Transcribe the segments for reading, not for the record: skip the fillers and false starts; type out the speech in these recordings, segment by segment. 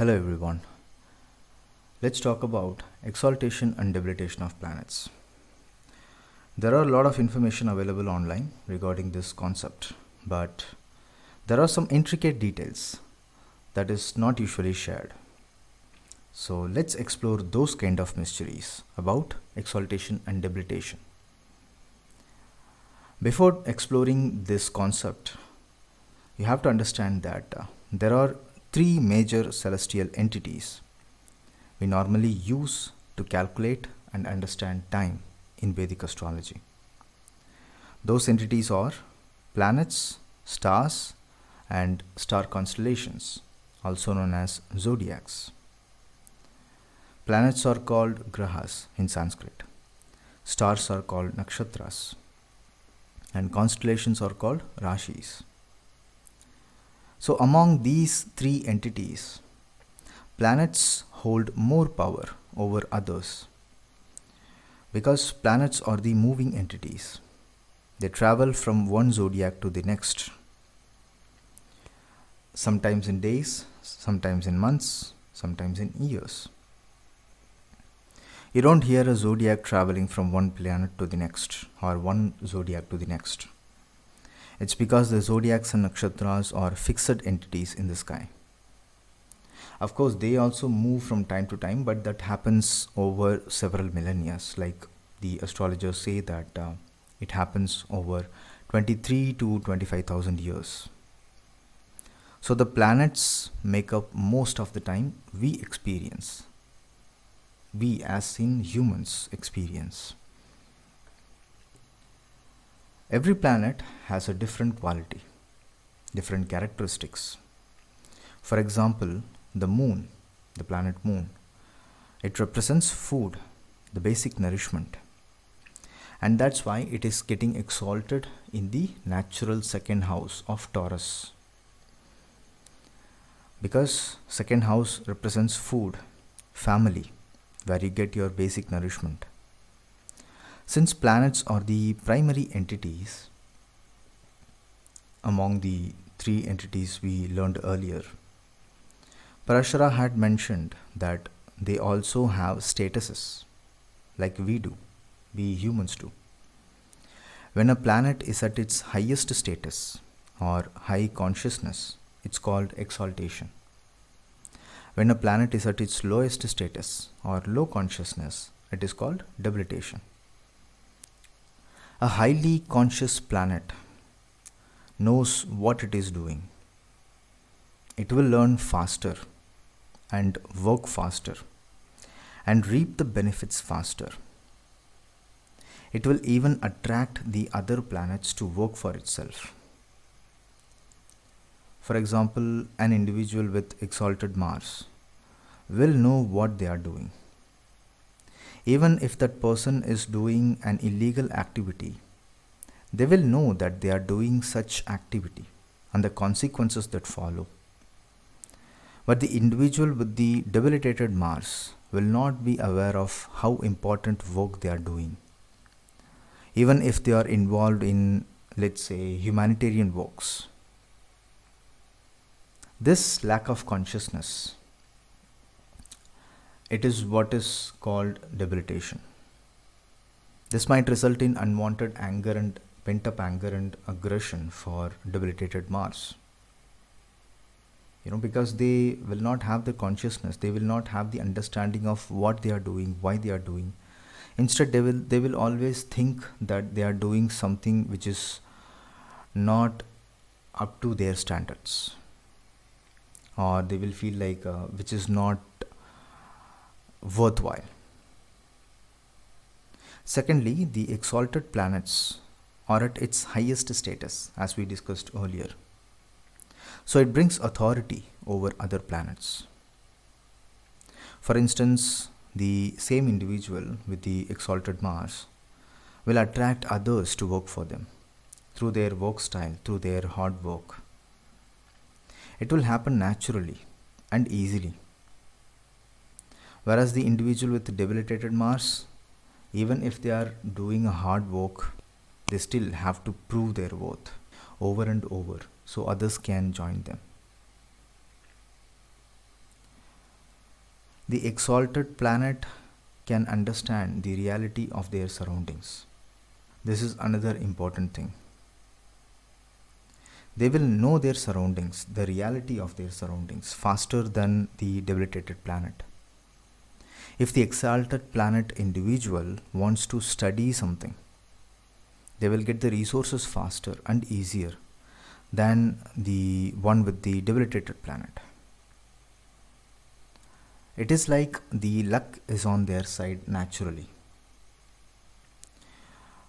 Hello everyone. Let's talk about exaltation and debilitation of planets. There are a lot of information available online regarding this concept, but there are some intricate details that is not usually shared. So let's explore those kind of mysteries about exaltation and debilitation. Before exploring this concept, you have to understand that there are three major celestial entities we normally use to calculate and understand time in Vedic astrology. Those entities are planets, stars, and star constellations, also known as zodiacs. Planets are called grahas in Sanskrit, stars are called nakshatras, and constellations are called rashis. So, among these three entities, planets hold more power over others because planets are the moving entities. They travel from one zodiac to the next, sometimes in days, sometimes in months, sometimes in years. You don't hear a zodiac traveling from one planet to the next or one zodiac to the next. It's because the zodiacs and nakshatras are fixed entities in the sky. Of course, they also move from time to time, but that happens over several millennia. Like the astrologers say that it happens over 23 to 25,000 years. So the planets make up most of the time we experience. We, as in humans, experience. Every planet has a different quality, different characteristics. For example, the moon, the planet moon, it represents food, the basic nourishment. And that's why it is getting exalted in the natural second house of Taurus. Because second house represents food, family, where you get your basic nourishment. Since planets are the primary entities among the three entities we learned earlier, Parashara had mentioned that they also have statuses like we do, we humans do. When a planet is at its highest status or high consciousness, it's called exaltation. When a planet is at its lowest status or low consciousness, it is called debilitation. A highly conscious planet knows what it is doing. It will learn faster and work faster and reap the benefits faster. It will even attract the other planets to work for itself. For example, an individual with exalted Mars will know what they are doing. Even if that person is doing an illegal activity, they will know that they are doing such activity and the consequences that follow. But the individual with the debilitated Mars will not be aware of how important work they are doing. Even if they are involved in, let's say, humanitarian works. This lack of consciousness, it is what is called debilitation. This might result in unwanted anger and pent up anger and aggression for debilitated Mars. Because they will not have the consciousness, they will not have the understanding of what they are doing, why they are doing. Instead, they will always think that they are doing something which is not up to their standards, or they will feel like which is not worthwhile. Secondly, the exalted planets are at its highest status, as we discussed earlier. So it brings authority over other planets. For instance, the same individual with the exalted Mars will attract others to work for them through their work style, through their hard work. It will happen naturally and easily. Whereas the individual with debilitated Mars, even if they are doing a hard work, they still have to prove their worth over and over so others can join them. The exalted planet can understand the reality of their surroundings. This is another important thing. They will know their surroundings, the reality of their surroundings, faster than the debilitated planet. If the exalted planet individual wants to study something, they will get the resources faster and easier than the one with the debilitated planet. It is like the luck is on their side naturally.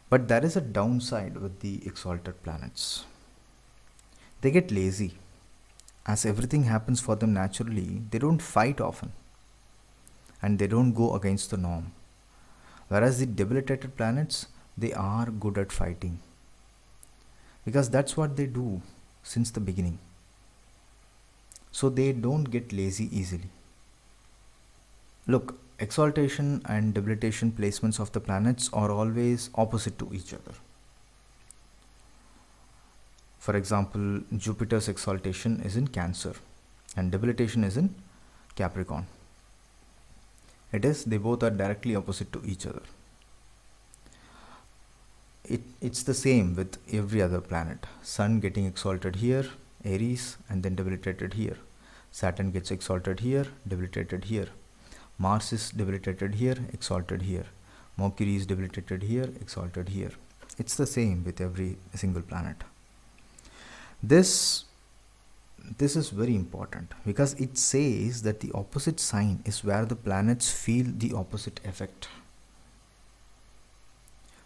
But there is a downside with the exalted planets. They get lazy. As everything happens for them naturally, they don't fight often and they don't go against the norm. Whereas the debilitated planets, they are good at fighting because that's what they do since the beginning. So they don't get lazy easily. Look, exaltation and debilitation placements of the planets are always opposite to each other. For example, Jupiter's exaltation is in Cancer and debilitation is in Capricorn. They both are directly opposite to each other. It's the same with every other planet. Sun getting exalted here, Aries, and then debilitated here. Saturn gets exalted here, debilitated here. Mars is debilitated here, exalted here. Mercury is debilitated here, exalted here. It's the same with every single planet. This is very important because it says that the opposite sign is where the planets feel the opposite effect.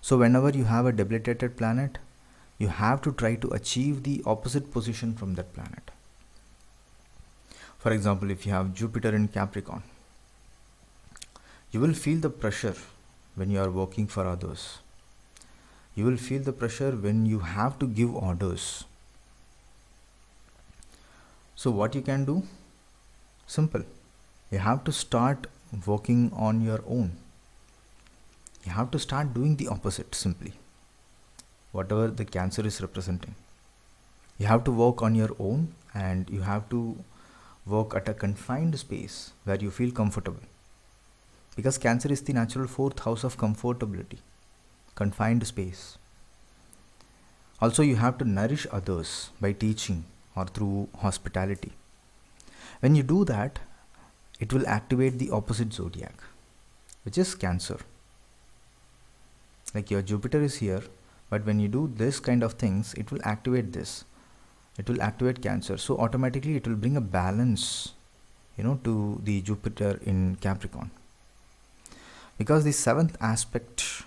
So whenever you have a debilitated planet, you have to try to achieve the opposite position from that planet. For example, if you have Jupiter in Capricorn, you will feel the pressure when you are working for others. You will feel the pressure when you have to give orders. So what you can do? Simple. You have to start working on your own. You have to start doing the opposite simply. Whatever the Cancer is representing. You have to work on your own and you have to work at a confined space where you feel comfortable. Because Cancer is the natural fourth house of comfortability, confined space. Also, you have to nourish others by teaching or through hospitality. When you do that, it will activate the opposite zodiac, which is Cancer. Like your Jupiter is here, but when you do this kind of things, it will activate this. It will activate Cancer. So automatically it will bring a balance, to the Jupiter in Capricorn. Because the seventh aspect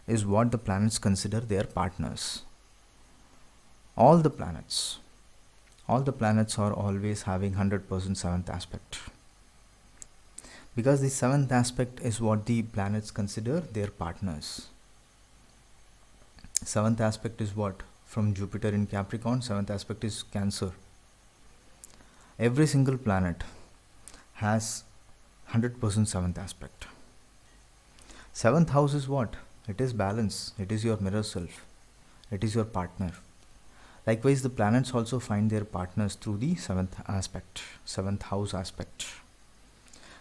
is what the planets consider their partners. All the planets are always having 100% seventh aspect. Because the seventh aspect is what the planets consider their partners. Seventh aspect is what? From Jupiter in Capricorn, seventh aspect is Cancer. Every single planet has 100% seventh aspect. Seventh house is what? It is balance. It is your mirror self. It is your partner. Likewise, the planets also find their partners through the seventh house aspect.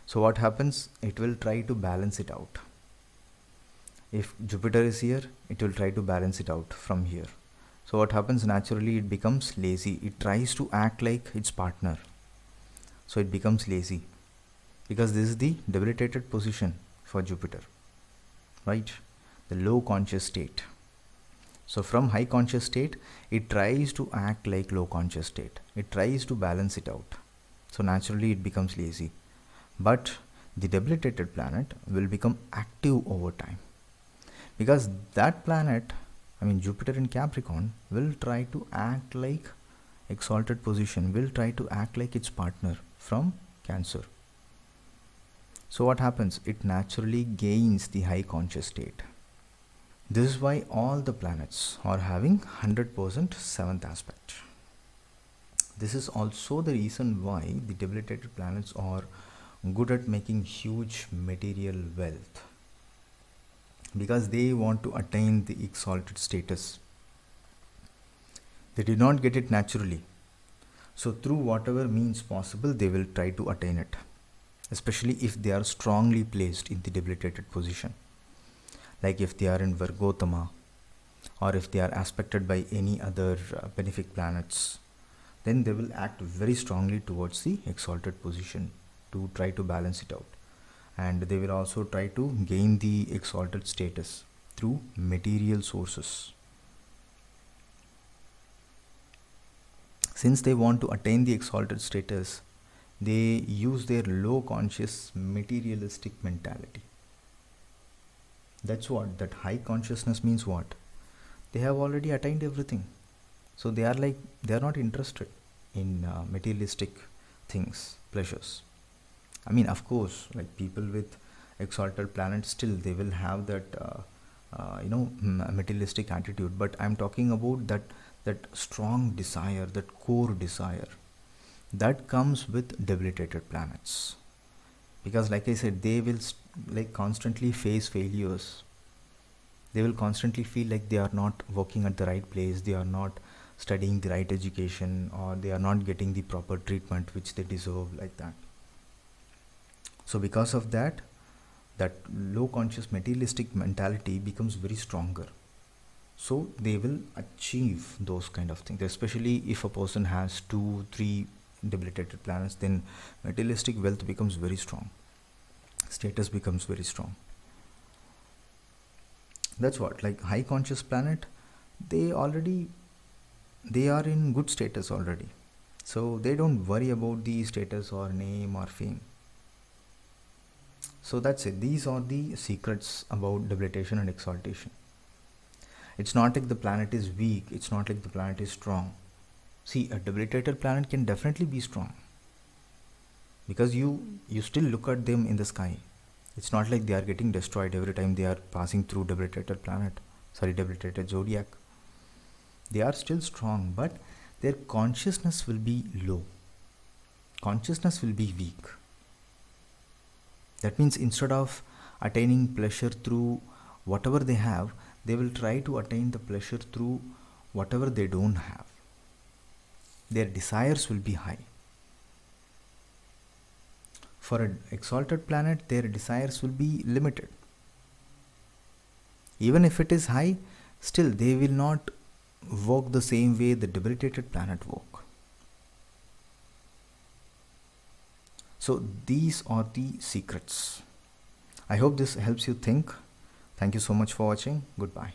So what happens? It will try to balance it out. If Jupiter is here, it will try to balance it out from here. So what happens? Naturally, it becomes lazy. It tries to act like its partner. So it becomes lazy. Because this is the debilitated position for Jupiter. Right? The low conscious state. So from high conscious state, it tries to act like low conscious state. It tries to balance it out. So naturally it becomes lazy. But the debilitated planet will become active over time. Because that planet, Jupiter in Capricorn, will try to act like exalted position, will try to act like its partner from Cancer. So what happens? It naturally gains the high conscious state. This is why all the planets are having 100% seventh aspect. This is also the reason why the debilitated planets are good at making huge material wealth. Because they want to attain the exalted status. They did not get it naturally. So through whatever means possible, they will try to attain it. especially if they are strongly placed in the debilitated position, like if they are in Virgotama, or if they are aspected by any other benefic planets, then they will act very strongly towards the exalted position to try to balance it out. And they will also try to gain the exalted status through material sources. Since they want to attain the exalted status, they use their low conscious materialistic mentality. That's what that high consciousness means. What they have already attained everything, so they are like, they are not interested in materialistic things, pleasures. I mean, of course, like people with exalted planets, still they will have that materialistic attitude, but I'm talking about that strong desire, that core desire that comes with debilitated planets. Because like I said, they will like constantly face failures. They will constantly feel like they are not working at the right place, they are not studying the right education, or they are not getting the proper treatment which they deserve, like that. So because of that, that low conscious materialistic mentality becomes very stronger. So they will achieve those kind of things, especially if a person has 2 3 debilitated planets, then materialistic wealth becomes very strong, status becomes very strong. That's what, like high conscious planet, they already, they are in good status already, so they don't worry about the status or name or fame. So that's it. These are the secrets about debilitation and exaltation. It's not like the planet is weak, it's not like the planet is strong. See, a debilitated planet can definitely be strong, because you still look at them in the sky. It's not like they are getting destroyed every time they are passing through debilitated planet, sorry, debilitated zodiac. They are still strong, but their consciousness will be low. Consciousness will be weak. That means instead of attaining pleasure through whatever they have, they will try to attain the pleasure through whatever they don't have. Their desires will be high. For an exalted planet, their desires will be limited. Even if it is high, still they will not work the same way the debilitated planet work. So these are the secrets. I hope this helps you think. Thank you so much for watching. Goodbye.